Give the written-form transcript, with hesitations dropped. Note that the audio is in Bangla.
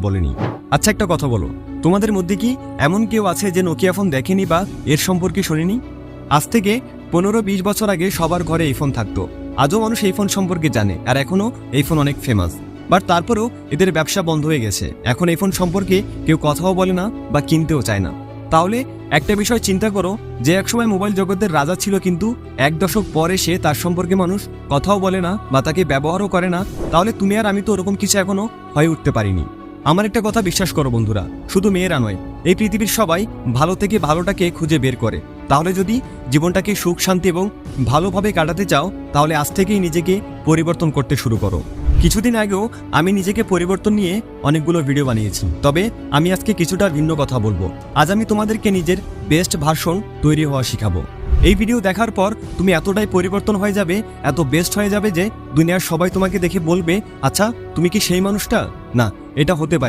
বলেনি। আচ্ছা একটা কথা বলো, তোমাদের মধ্যে কি এমন কেউ আছে যে নোকিয়া ফোন দেখেনি বা এর সম্পর্কে শোনেনি? আজ থেকে 15-20 বছর আগে সবার ঘরে এই ফোন থাকতো। আজও মানুষ এই ফোন সম্পর্কে জানে, আর এখনও এই ফোন অনেক ফেমাস। বাট তারপরেও এদের ব্যবসা বন্ধ হয়ে গেছে। এখন এই ফোন সম্পর্কে কেউ কথাও বলে না বা কিনতেও চায় না। তাহলে একটা বিষয় চিন্তা করো, যে একসময় মোবাইল জগতের রাজা ছিল, কিন্তু 1 দশক পরে সে তার সম্পর্কে মানুষ কথাও বলে না বা তাকে ব্যবহারও করে না। তাহলে তুমি আর আমি তো ওরকম কিছু এখনো হয়ে উঠতে পারিনি। আমার একটা কথা বিশ্বাস করো বন্ধুরা, শুধু মেয়েরা নয়, এই পৃথিবীর সবাই ভালো থেকে ভালোটাকে খুঁজে বের করে। তাহলে যদি জীবনটাকে সুখ শান্তি এবং ভালোভাবে কাটাতে চাও, তাহলে আজ থেকেই নিজেকে পরিবর্তন করতে শুরু করো। কিছুদিন আগেও আমি নিজেকে পরিবর্তন নিয়ে অনেকগুলো ভিডিও বানিয়েছি, তবে আমি আজকে কিছুটা ভিন্ন কথা বলবো। আজ আমি তোমাদেরকে নিজের বেস্ট ভার্সন তৈরি হওয়া শিখাবো। এই ভিডিও দেখার পর তুমি এতটাই পরিবর্তন হয়ে যাবে, এত বেস্ট হয়ে যাবে যে দুনিয়ার সবাই তোমাকে দেখে বলবে, আচ্ছা তুমি কি সেই মানুষটা? না, এটা হতে পারে